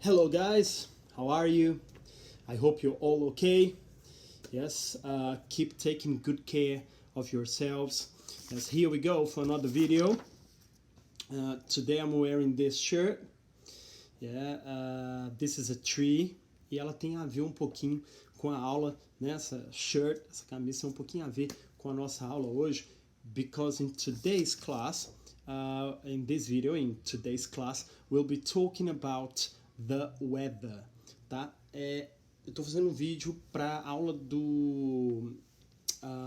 Hello guys, how are you? I hope you're all okay. Yes, keep taking good care of yourselves. Yes, here we go for another video. Today I'm wearing this shirt. Yeah, this is a tree. E ela tem a ver um pouquinho com a aula, né? Essa shirt, essa camisa tem um pouquinho a ver com a nossa aula hoje. Because in today's class, in this video, in today's class, we'll be talking about the weather, tá? Eu estou fazendo um vídeo para a aula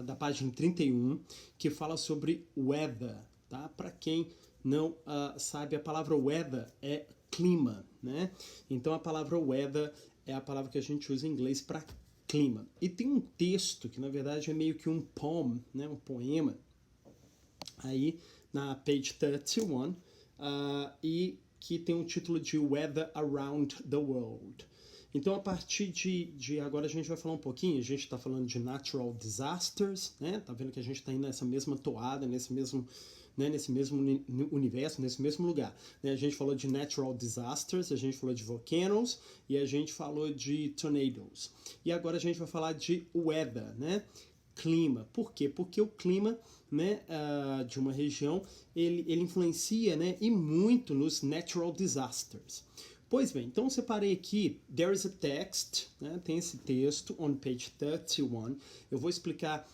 da página 31, que fala sobre weather, tá? Para quem não sabe, a palavra weather é clima, né? Então a palavra weather é a palavra que a gente usa em inglês para clima. E tem um texto que na verdade é meio que um poem, né? Um poema, aí na page 31, e que tem o título de Weather Around the World. Então, a partir de agora, a gente vai falar um pouquinho, a gente está falando de natural disasters, né? Tá vendo que a gente está indo nessa mesma toada, nesse mesmo universo, nesse mesmo lugar. Né? A gente falou de natural disasters, a gente falou de volcanoes e a gente falou de tornadoes. E agora a gente vai falar de weather, né? Clima. Por quê? Porque o clima, né, de uma região, ele influencia, né, e muito nos natural disasters. Pois bem, então eu separei aqui, there is a text, né, tem esse texto, on page 31. Eu vou explicar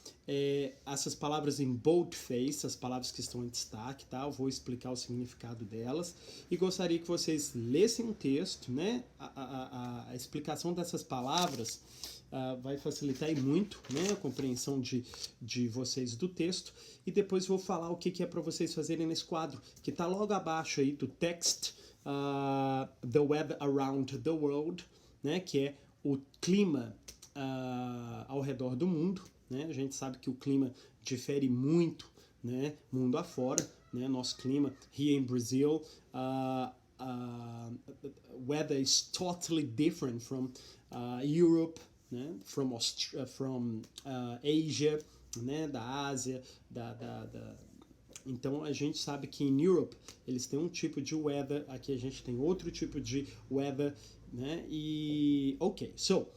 essas palavras em boldface, as palavras que estão em destaque, tá? Eu vou explicar o significado delas e gostaria que vocês lessem um texto, né? A explicação dessas palavras vai facilitar muito, né, a compreensão de vocês do texto, e depois vou falar o que é para vocês fazerem nesse quadro, que está logo abaixo aí do text, The Weather Around the World, né, que é o clima ao redor do mundo, né? A gente sabe que o clima difere muito, né, mundo afora, né? Nosso clima here in Brazil, weather is totally different from Europe, né? From Asia, né? Da Ásia, Então a gente sabe que em Europe eles têm um tipo de weather, aqui a gente tem outro tipo de weather, né? E ok, so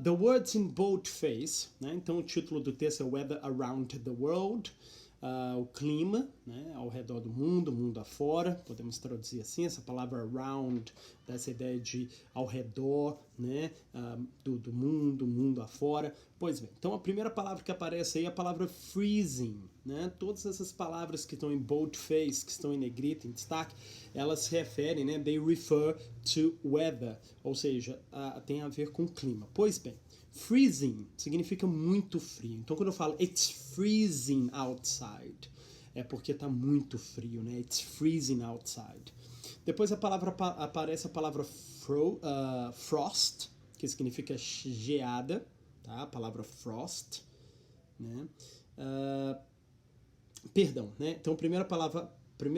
the words in boldface, né? Então o título do texto é Weather Around the World. O clima, né, ao redor do mundo afora, podemos traduzir assim, essa palavra around, dá essa ideia de ao redor, né, do mundo afora. Pois bem, então a primeira palavra que aparece aí é a palavra freezing, né? Todas essas palavras que estão em boldface, que estão em negrito, em destaque, elas se referem, né, they refer to weather, ou seja, tem a ver com clima. Pois bem, freezing significa muito frio. Então, quando eu falo it's freezing outside, é porque está muito frio, né? It's freezing outside. Depois aparece a palavra frost, que significa geada, tá? A palavra frost, né? Perdão, né? Então, primeiro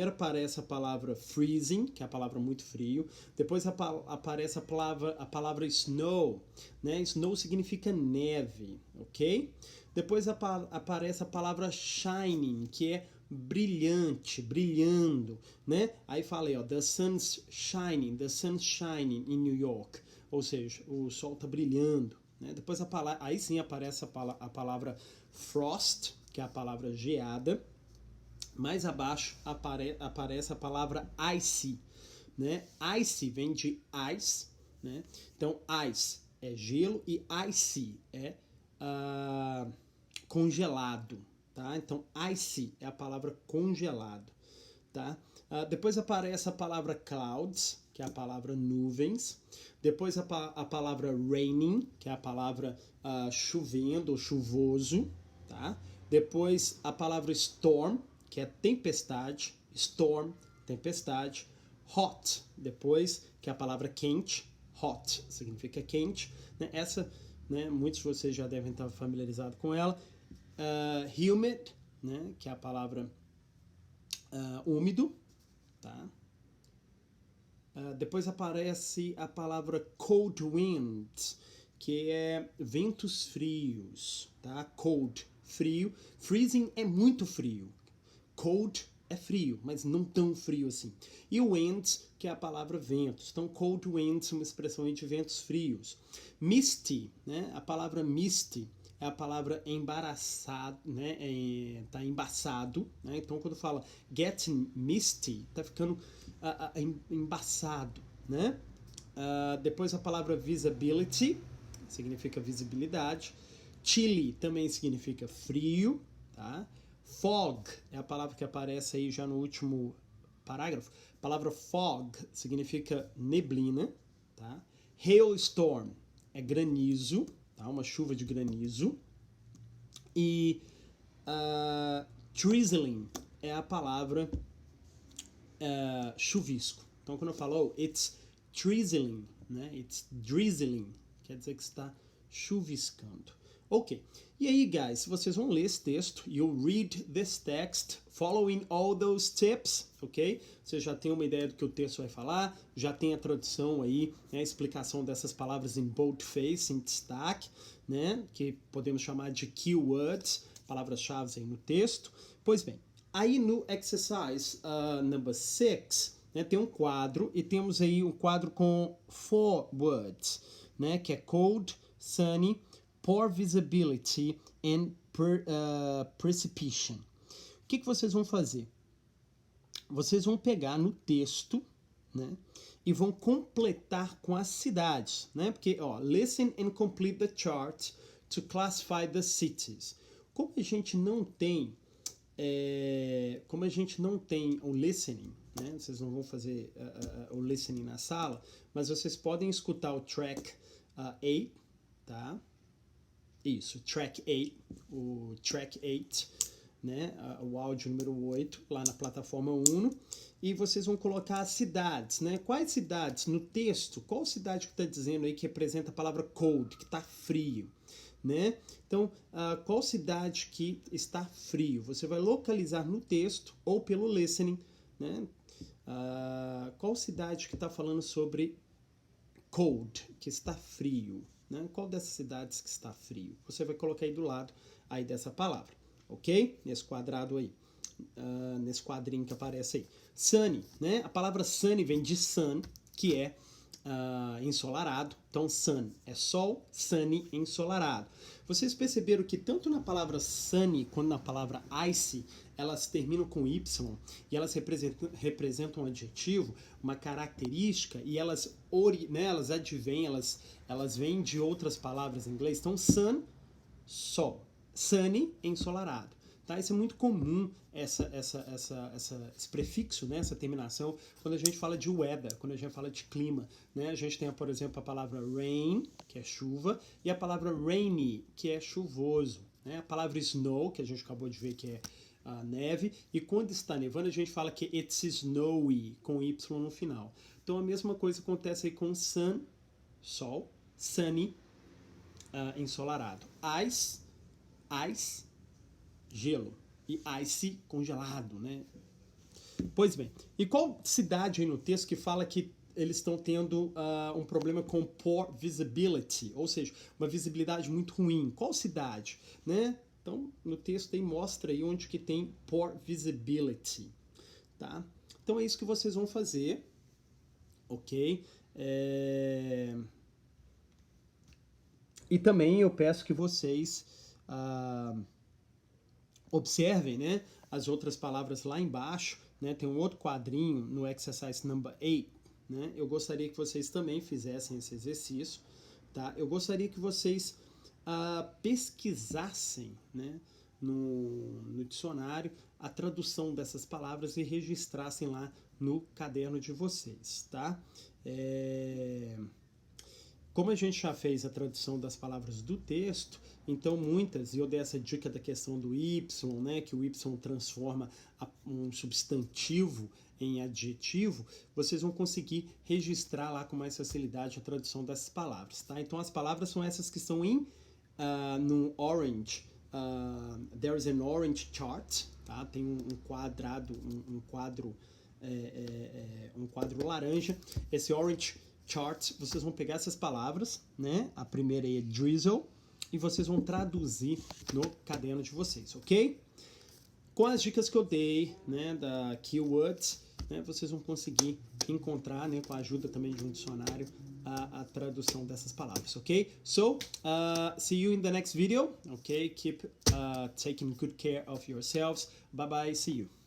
aparece a palavra freezing, que é a palavra muito frio. Depois aparece a palavra snow, né? Snow significa neve, ok? Depois aparece a palavra shining, que é brilhante, brilhando, né? Aí falei, ó, the sun's shining in New York, ou seja, o sol tá brilhando, né? Depois aí sim aparece a palavra frost, que é a palavra geada. Mais abaixo aparece a palavra icy, né? Icy vem de ice, né? Então ice é gelo e icy é congelado, tá? Então icy é a palavra congelado, tá? Depois aparece a palavra clouds, que é a palavra nuvens. Depois a palavra raining, que é a palavra chovendo ou chuvoso, tá? Depois a palavra storm, que é tempestade, storm, tempestade. Hot, depois, que é a palavra quente, hot significa quente, né? Essa, né, muitos de vocês já devem estar familiarizados com ela. Humid, né, que é a palavra úmido, tá? Depois aparece a palavra cold winds, que é ventos frios, tá? Cold, frio. Freezing é muito frio. Cold é frio, mas não tão frio assim. E winds, que é a palavra ventos. Então, cold winds, uma expressão de ventos frios. Misty, né? A palavra misty é a palavra embaraçado, né? Tá embaçado, né? Então, quando fala getting misty, tá ficando embaçado, né? Depois a palavra visibility, significa visibilidade. Chilly também significa frio, tá? Fog é a palavra que aparece aí já no último parágrafo. A palavra fog significa neblina, tá? Hailstorm é granizo, tá? Uma chuva de granizo. E drizzling é a palavra chuvisco. Então, quando eu falo, it's drizzling, né? It's drizzling, quer dizer que está chuviscando. Ok. E aí, guys, vocês vão ler esse texto. You'll read this text following all those tips, ok? Você já tem uma ideia do que o texto vai falar, já tem a tradução aí, né, a explicação dessas palavras em boldface, em destaque, né? Que podemos chamar de keywords, palavras-chave aí no texto. Pois bem, aí no exercise number 6, né, tem um quadro, e temos aí um quadro com 4 words, né? Que é cold, sunny, poor visibility and precipitation. O que vocês vão fazer? Vocês vão pegar no texto, né, e vão completar com as cidades, né? Porque, ó, listen and complete the chart to classify the cities. Como a gente não tem o listening, né? Vocês não vão fazer o listening na sala, mas vocês podem escutar o track 8, tá? Isso, track 8, o track 8, né? O áudio número 8, lá na plataforma Uno. E vocês vão colocar as cidades, né? Quais cidades? No texto, qual cidade que está dizendo aí que representa a palavra cold, que está frio, né? Então, qual cidade que está frio? Você vai localizar no texto ou pelo listening, né? Qual cidade que está falando sobre cold, que está frio? Né? Qual dessas cidades que está frio? Você vai colocar aí do lado aí dessa palavra, ok? Nesse quadrado aí, nesse quadrinho que aparece aí. Sunny, né? A palavra sunny vem de sun, que é ensolarado. Então, sun é sol, sunny, ensolarado. Vocês perceberam que tanto na palavra sunny quanto na palavra icy, elas terminam com Y e elas representam um adjetivo, uma característica, e elas advêm, elas vêm de outras palavras em inglês. Então, sun, sol. Sunny, ensolarado. Tá? Isso é muito comum, esse prefixo, né? Essa terminação, quando a gente fala de weather, quando a gente fala de clima. Né? A gente tem, por exemplo, a palavra rain, que é chuva, e a palavra rainy, que é chuvoso. Né? A palavra snow, que a gente acabou de ver que é neve, e quando está nevando a gente fala que it's snowy, com Y no final. Então a mesma coisa acontece aí com sun, sol, sunny, ensolarado. Ice, gelo, e ice, congelado, né? Pois bem, e qual cidade aí no texto que fala que eles estão tendo um problema com poor visibility, ou seja, uma visibilidade muito ruim? Qual cidade, né? Então, no texto aí mostra aí onde que tem poor visibility, tá? Então é isso que vocês vão fazer, ok? E também eu peço que vocês observem, né, as outras palavras lá embaixo, né? Tem um outro quadrinho no exercise number 8, né? Eu gostaria que vocês também fizessem esse exercício, tá? Eu gostaria que vocês pesquisassem, né, no dicionário a tradução dessas palavras e registrassem lá no caderno de vocês, tá? Como a gente já fez a tradução das palavras do texto, então muitas, e eu dei essa dica da questão do Y, né, que o Y transforma um substantivo em adjetivo, vocês vão conseguir registrar lá com mais facilidade a tradução dessas palavras, tá? Então as palavras são essas que estão no orange, there is an orange chart, tá? Tem um quadrado, um quadro laranja. Esse orange chart, vocês vão pegar essas palavras, né? A primeira aí é drizzle, e vocês vão traduzir no caderno de vocês, ok? com as dicas que eu dei, né, da keywords, né, vocês vão conseguir encontrar, né, com a ajuda também de um dicionário, a tradução dessas palavras, ok? So, see you in the next video, ok? Keep taking good care of yourselves. Bye bye, see you.